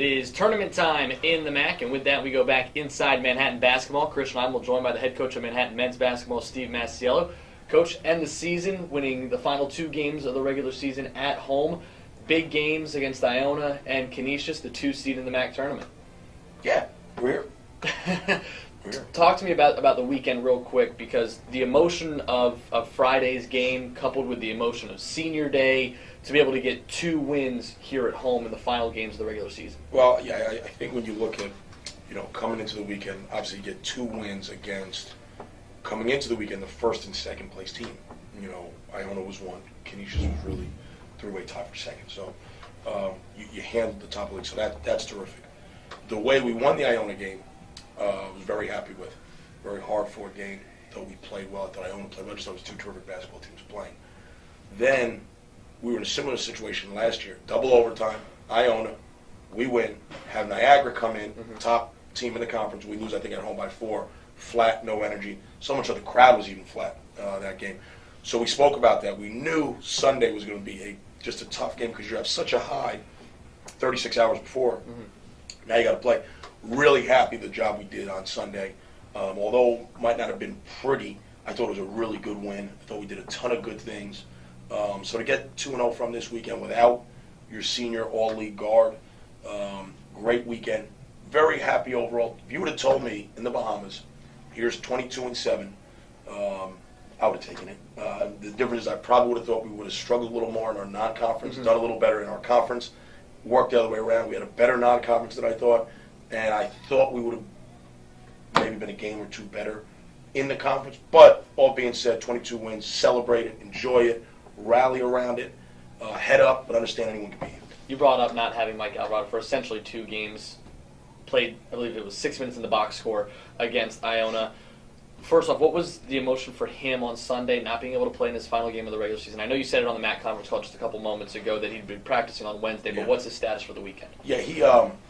is tournament time in the MAAC, and with that we go back inside Manhattan basketball. Christian Heimall joined by the head coach of Manhattan men's basketball, Steve Masiello. Coach, end the season winning the final 2 games of the regular season at home. Big games against Iona and Canisius, the 2 seed in the MAAC tournament. Yeah, we're here. Talk to me about the weekend real quick, because the emotion of Friday's game coupled with the emotion of senior day, to be able to get 2 wins here at home in the final games of the regular season. Well, yeah, I think when you look at, coming into the weekend, obviously you get 2 wins against, coming into the weekend, the first and second place team. Iona was 1, Canisius was really 3-way tie for second. So you handled the top of the league, so that's terrific. The way we won the Iona game, I was very happy with. Very hard-fought game. Thought we played well. I thought Iona played well. I just thought it was 2 terrific basketball teams playing. Then we were in a similar situation last year. Double overtime, Iona, we win. Have Niagara come in, top team in the conference. We lose, I think, at home by 4. Flat, no energy. So much of the crowd was even flat that game. So we spoke about that. We knew Sunday was going to be just a tough game because you have such a high 36 hours before. Now you got to play. Really happy the job we did on Sunday. Although it might not have been pretty, I thought it was a really good win. I thought we did a ton of good things. So to get 2-0 from this weekend without your senior all-league guard, great weekend. Very happy overall. If you would have told me in the Bahamas, here's 22-7, I would have taken it. The difference is I probably would have thought we would have struggled a little more in our non-conference, done a little better in our conference, worked the other way around. We had a better non-conference than I thought. And I thought we would have maybe been a game or 2 better in the conference. But all being said, 22 wins, celebrate it, enjoy it, rally around it, head up, but understand anyone can beat you. You brought up not having Mike Alvarado for essentially 2 games. Played, I believe it was 6 minutes in the box score against Iona. First off, what was the emotion for him on Sunday, not being able to play in his final game of the regular season? I know you said it on the MAAC conference call just a couple moments ago that he'd been practicing on Wednesday, but what's his status for the weekend? Yeah,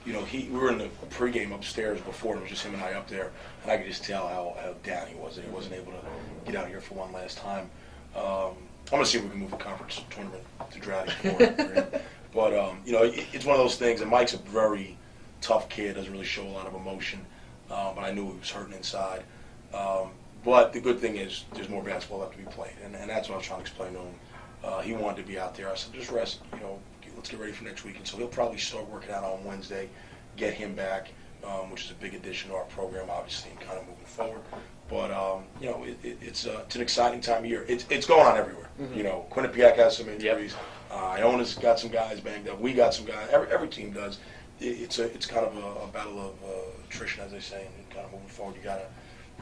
we were in the pregame upstairs before, and it was just him and I up there, and I could just tell how down he was, and he wasn't able to get out here for one last time. I'm going to see if we can move the conference tournament to Drowdy for him. But, it's one of those things, and Mike's a very tough kid, doesn't really show a lot of emotion, but I knew he was hurting inside. But the good thing is there's more basketball left to be played, and that's what I was trying to explain to him. He wanted to be out there. I said, just rest, let's get ready for next week. And so he'll probably start working out on Wednesday, get him back, which is a big addition to our program, obviously, and kind of moving forward. But, it's an exciting time of year. It's going on everywhere. Quinnipiac has some injuries. Iona's got some guys banged up. We got some guys. Every team does. It's kind of a battle of attrition, as they say, and kind of moving forward. You got to.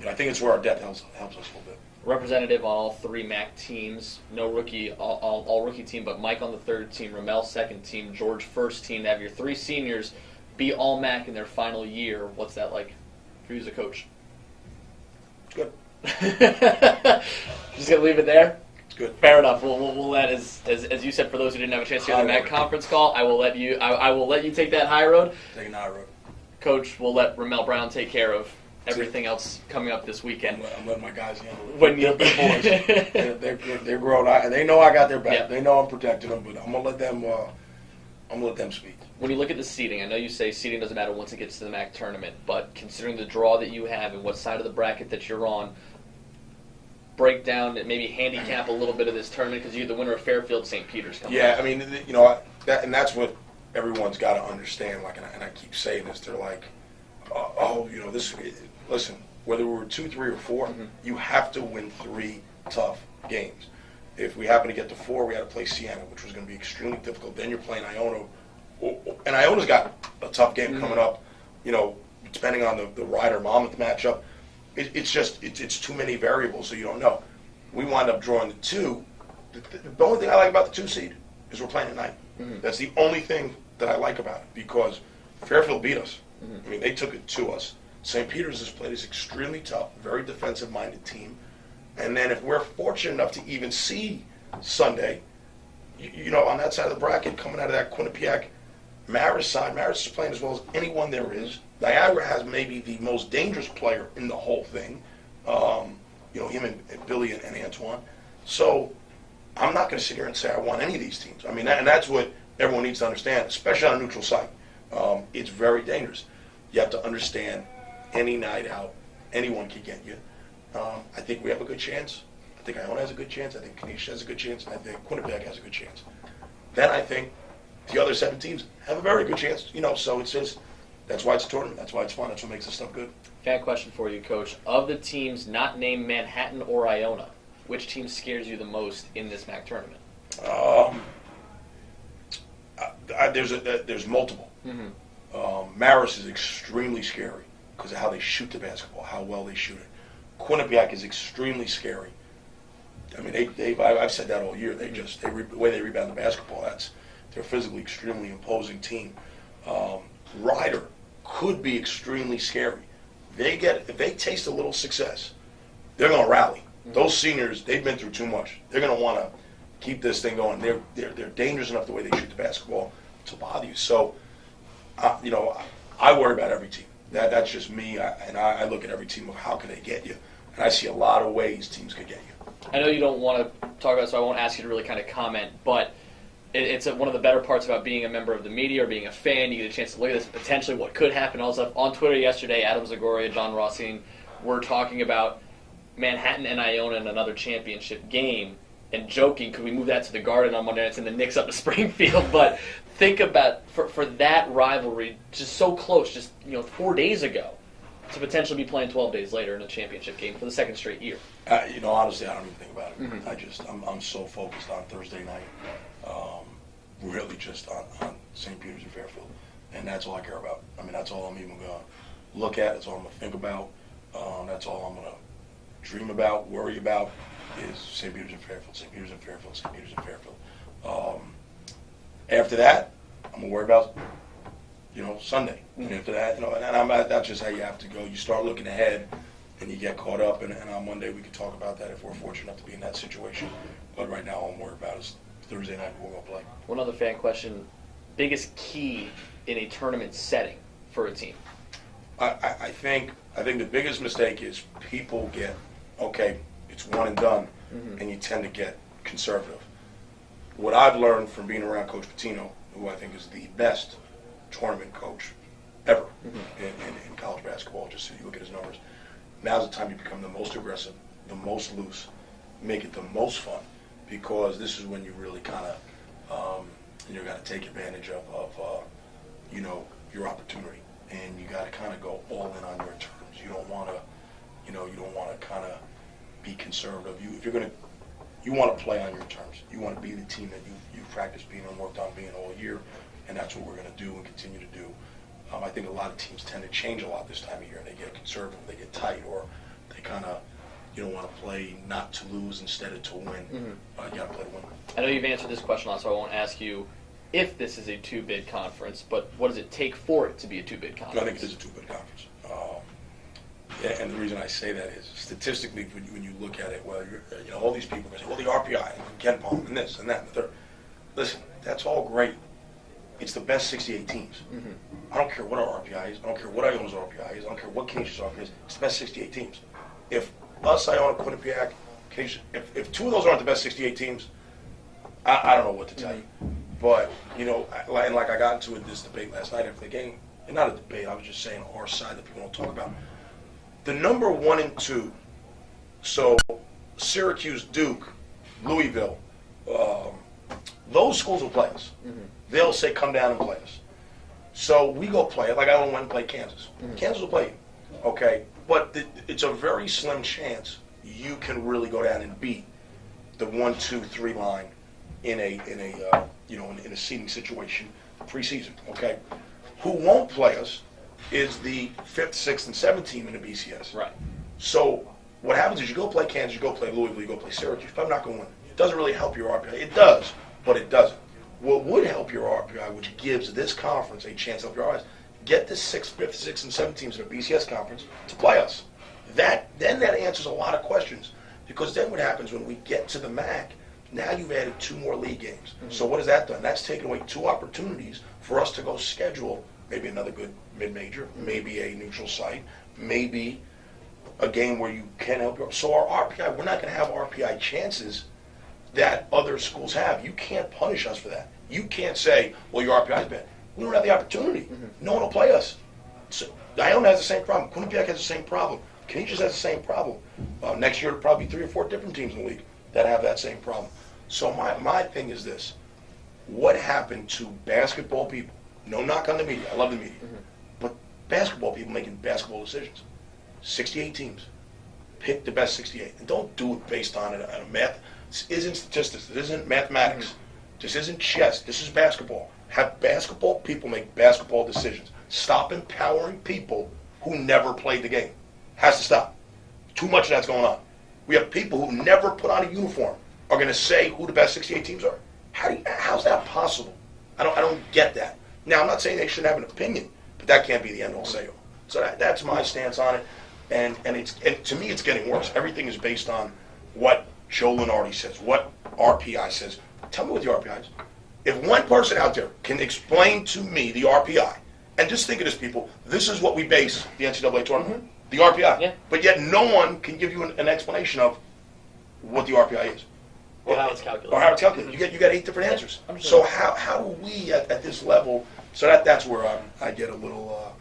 I think it's where our depth helps us a little bit. Representative on all 3 MAAC teams, no rookie, all rookie team, but Mike on the 3rd team, Ramel 2nd team, George 1st team. To have your 3 seniors be all MAAC in their final year, what's that like for you as a coach? It's good. Just gonna leave it there. It's good. Fair enough. We'll let as you said, for those who didn't have a chance to hear the MAAC conference call, I will let you. I will let you take that high road. Taking the high road. Coach, we'll let Ramel Brown take care of everything else coming up this weekend. I'm letting my guys handle it. They're big boys. They're grown. They know I got their back. Yep. They know I'm protecting them, but I'm gonna let them speak. When you look at the seeding, I know you say seeding doesn't matter once it gets to the MAAC tournament, but considering the draw that you have and what side of the bracket that you're on, break down and maybe handicap a little bit of this tournament because you're the winner of Fairfield St. Peter's coming up. I mean, and that's what everyone's got to understand. Like, and I keep saying this. They're like, this. Listen, whether we were 2, 3, or 4, you have to win 3 tough games. If we happen to get to 4, we had to play Siena, which was going to be extremely difficult. Then you're playing Iona, and Iona's got a tough game coming up. Depending on the Ryder Monmouth matchup, it's too many variables, so you don't know. We wind up drawing the 2. The only thing I like about the 2 seed is we're playing at night. That's the only thing that I like about it, because Fairfield beat us. I mean, they took it to us. St. Peter's has played this extremely tough, very defensive-minded team. And then if we're fortunate enough to even see Sunday, on that side of the bracket, coming out of that Quinnipiac Marist side, Marist is playing as well as anyone there is. Niagara has maybe the most dangerous player in the whole thing. Him and Billy and Antoine. So I'm not going to sit here and say I want any of these teams. I mean, and that's what everyone needs to understand, especially on a neutral site. It's very dangerous. You have to understand any night out, anyone can get you. I think we have a good chance. I think Iona has a good chance. I think Kenosha has a good chance. And I think Quinnipiac has a good chance. Then I think the other 7 teams have a very good chance. So it's just, that's why it's a tournament. That's why it's fun. That's what makes this stuff good. Fan question for you, Coach. Of the teams not named Manhattan or Iona, which team scares you the most in this MAAC tournament? There's multiple. Marist is extremely scary because of how they shoot the basketball, how well they shoot it. Quinnipiac is extremely scary. I mean, I've said that all year. The way they rebound the basketball, they're physically extremely imposing team. Ryder could be extremely scary. If they taste a little success, they're going to rally. Those seniors, they've been through too much. They're going to want to keep this thing going. They're dangerous enough the way they shoot the basketball to bother you. So, I worry about every team. That's just me. I look at every team of how can they get you, and I see a lot of ways teams could get you. I know you don't want to talk about it, so I won't ask you to really kind of comment, but it's one of the better parts about being a member of the media or being a fan. You get a chance to look at this, potentially what could happen. All stuff on Twitter yesterday, Adam Zagoria, John Rossing were talking about Manhattan and Iona in another championship game and joking, could we move that to the Garden on Monday nights and the Knicks up to Springfield? But think about, for that rivalry, just so close, just 4 days ago, to potentially be playing 12 days later in a championship game for the second straight year. Honestly, I don't even think about it. I'm so focused on Thursday night, really just on St. Peter's and Fairfield, and that's all I care about. I mean, that's all I'm even going to look at. That's all I'm going to think about. That's all I'm going to dream about, worry about, is St. Peter's and Fairfield, St. Peter's and Fairfield, St. Peter's and Fairfield. After that, I'm going to worry about, Sunday. And after that, that's just how you have to go. You start looking ahead, and you get caught up, and on Monday we can talk about that if we're fortunate enough to be in that situation. But right now, all I'm worried about is Thursday night we're going to play. One other fan question: biggest key in a tournament setting for a team? I think the biggest mistake is people get, it's one and done, and you tend to get conservative. What I've learned from being around Coach Pitino, who I think is the best tournament coach ever in college basketball, just so you look at his numbers, now's the time you become the most aggressive, the most loose, make it the most fun, because this is when you really kind of, you got to take advantage of your opportunity, and you got to kind of go all in on your terms. You don't want to, you don't want to kind of be conservative. You want to play on your terms. You want to be the team that you've practiced being and worked on being all year, and that's what we're going to do and continue to do. I think a lot of teams tend to change a lot this time of year, and they get conservative, they get tight, or they kind of want to play not to lose instead of to win. You got to play to win. I know you've answered this question a lot, so I won't ask you if this is a two-bid conference, but what does it take for it to be a two-bid conference? I think it is a two-bid conference. And the reason I say that is statistically, when you look at it, well, all these people are going to say, well, the RPI, and Ken Palm, and this, and that, and the third. Listen, that's all great. It's the best 68 teams. I don't care what our RPI is. I don't care what Iona's RPI is. I don't care what Kenosha's RPI is. It's the best 68 teams. If us, Iona, Quinnipiac, Kenosha, if two of those aren't the best 68 teams, I don't know what to tell you. But, and like I got into this debate last night after the game, and not a debate, I was just saying our side that people don't talk about. The number 1 and 2, so Syracuse, Duke, Louisville, those schools will play us. They'll say, come down and play us. So we go play it, like I went and play Kansas. Kansas will play you, okay? But it's a very slim chance you can really go down and beat the 1, 2, 3 line in a seeding situation preseason, okay? Who won't play us is the 5th, 6th, and 7th team in the BCS. Right. So what happens is you go play Kansas, you go play Louisville, you go play Syracuse. But I'm not going to win. It doesn't really help your RPI. It does, but it doesn't. What would help your RPI, which gives this conference a chance to help your RPI, get the 6th, 5th, 6th, and 7th teams in the BCS conference to play us. Then that answers a lot of questions, because then what happens when we get to the MAAC, now you've added 2 more league games. So what has that done? That's taken away 2 opportunities for us to go schedule maybe another good mid-major, maybe a neutral site, maybe a game where you can help your. So our RPI, we're not going to have RPI chances that other schools have. You can't punish us for that. You can't say, well, your RPI is bad. We don't have the opportunity. No one will play us. So Iona has the same problem. Quinnipiac has the same problem. Canisius has the same problem. Next year, there'll probably be 3 or 4 different teams in the league that have that same problem. So my thing is this. What happened to basketball people? No knock on the media. I love the media. But basketball people making basketball decisions. 68 teams. Pick the best 68. And don't do it based on a math. This isn't statistics. This isn't mathematics. This isn't chess. This is basketball. Have basketball people make basketball decisions. Stop empowering people who never played the game. Has to stop. Too much of that's going on. We have people who never put on a uniform are going to say who the best 68 teams are. How's that possible? I don't get that. Now, I'm not saying they shouldn't have an opinion, but that can't be the end-all say-all. So that's my stance on it. And to me, it's getting worse. Everything is based on what Joe Lunardi says, what RPI says. Tell me what the RPI is. If one person out there can explain to me the RPI, and just think of this, people, this is what we base the NCAA tournament, the RPI. Yeah. But yet no one can give you an explanation of what the RPI is. Or how it's calculated. Or how it's calculated. You get 8 different answers. So how do we at this level? So that's where I get a little.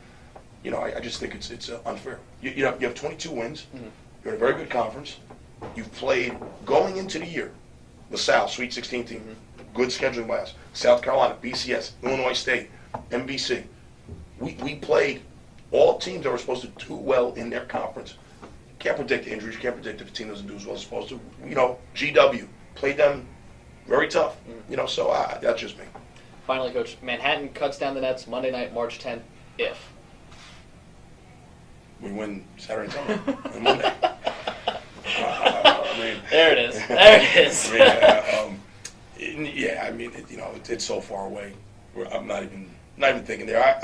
I just think it's unfair. You have 22 wins. You're in a very good conference. You've played going into the year. LaSalle, Sweet 16 team, good scheduling by us. South Carolina, BCS, Illinois State, NBC. We played all teams that were supposed to do well in their conference. Can't predict injuries. Can't predict if a team doesn't do as well as it's supposed to. GW played them very tough. So that's just me. Finally, Coach, Manhattan cuts down the nets Monday night, March 10th. If we win Saturday, Sunday, and Monday. There it is. There it is. It's so far away. I'm not even thinking there.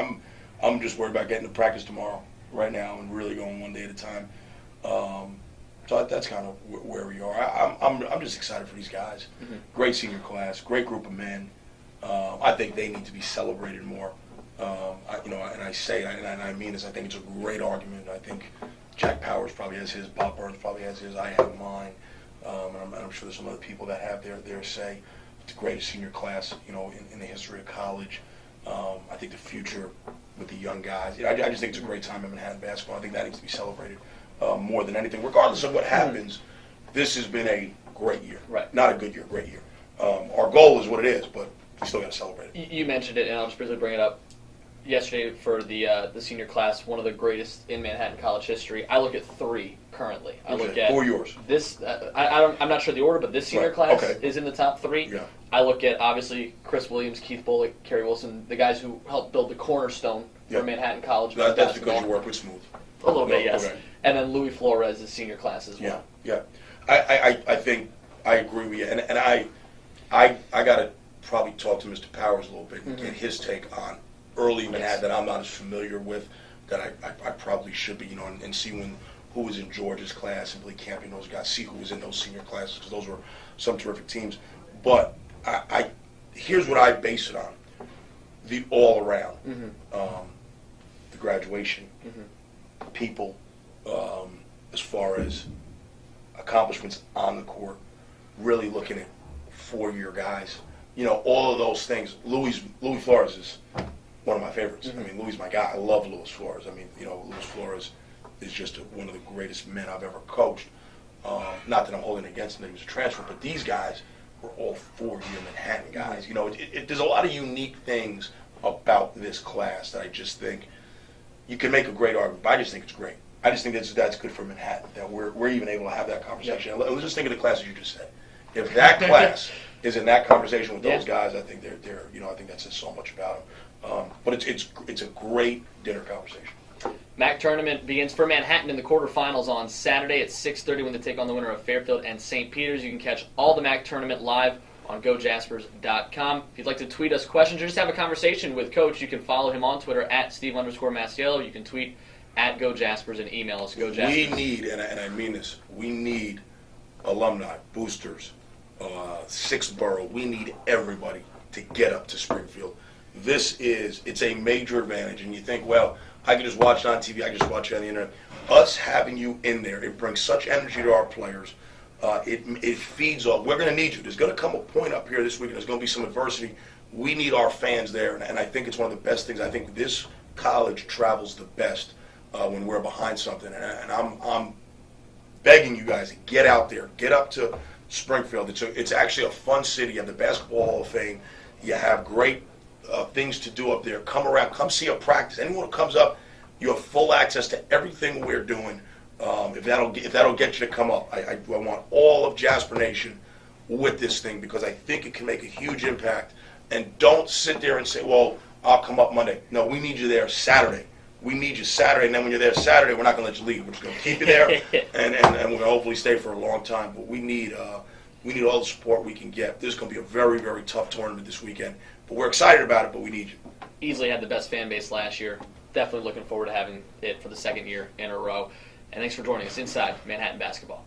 I'm just worried about getting to practice tomorrow, right now, and really going one day at a time. So that's kind of where we are. I'm just excited for these guys. Great senior class, great group of men. I think they need to be celebrated more. And I say, and I mean this, I think it's a great argument. I think Jack Powers probably has his, Bob Burns probably has his, I have mine. And I'm sure there's some other people that have their say. It's the greatest senior class, in the history of college. I think the future with the young guys. I just think it's a great time in Manhattan basketball. I think that needs to be celebrated more than anything. Regardless of what happens, this has been a great year. Right. Not a good year, great year. Our goal is what it is, but we still got to celebrate it. You mentioned it, and I'll just briefly bring it up. Yesterday for the senior class, one of the greatest in Manhattan college history. I look at 3 currently. I look at who are yours? This. I'm not sure the order, but this senior class is in the top 3. Yeah. I look at obviously Chris Williams, Keith Bullock, Kerry Wilson, the guys who helped build the cornerstone for Manhattan College. That's because you work with Smooth. A little bit, yes. Okay. And then Louis Flores is senior class as well. Yeah. I think I agree with you, and I got to probably talk to Mr. Powers a little bit and get his take on early Manhattan that I'm not as familiar with, that I probably should be, and see who was in George's class and Billy Campion, those guys, see who was in those senior classes, because those were some terrific teams. But here's what I base it on: the all around, the graduation, people, as far as accomplishments on the court, really looking at 4-year guys, all of those things. Louis Flores is one of my favorites. I mean, Louis is my guy. I love Louis Flores. I mean, Louis Flores is just one of the greatest men I've ever coached. Not that I'm holding it against him that he was a transfer, but these guys were all 4-year Manhattan guys. There's a lot of unique things about this class that I just think you can make a great argument, but I just think it's great. I just think that's good for Manhattan, that we're even able to have that conversation. Yeah. Let's just think of the classes you just said. If that class is in that conversation with those guys, I think they're I think that says so much about them. But it's a great dinner conversation. MAAC tournament begins for Manhattan in the quarterfinals on Saturday at 6:30 when they take on the winner of Fairfield and St. Peter's. You can catch all the MAAC tournament live on gojaspers.com. If you'd like to tweet us questions or just have a conversation with Coach, you can follow him on Twitter at Steve_Masiello. You can tweet at gojaspers and email us gojaspers. We need, and I mean this, we need alumni, boosters, sixth borough. We need everybody to get up to Springfield. It's a major advantage. And you think, well, I can just watch it on TV, I can just watch it on the internet. Us having you in there, it brings such energy to our players. it feeds off. We're going to need you. There's going to come a point up here this week, and there's going to be some adversity. We need our fans there, and I think it's one of the best things. I think this college travels the best when we're behind something, and I'm begging you guys to get out there, get up to Springfield. It's actually a fun city. You have the Basketball Hall of Fame. You have great things to do up there. Come around, come see a practice. Anyone who comes up, you have full access to everything we're doing. If that'll get you to come up, I want all of Jasper Nation with this thing because I think it can make a huge impact. And don't sit there and say, well, I'll come up Monday. No, we need you there Saturday. We need you Saturday, and then when you're there Saturday, we're not going to let you leave. We're just going to keep you there, and we're going to hopefully stay for a long time. But we need all the support we can get. This is going to be a very, very tough tournament this weekend. But we're excited about it, but we need you. Easily had the best fan base last year. Definitely looking forward to having it for the second year in a row. And thanks for joining us inside Manhattan Basketball.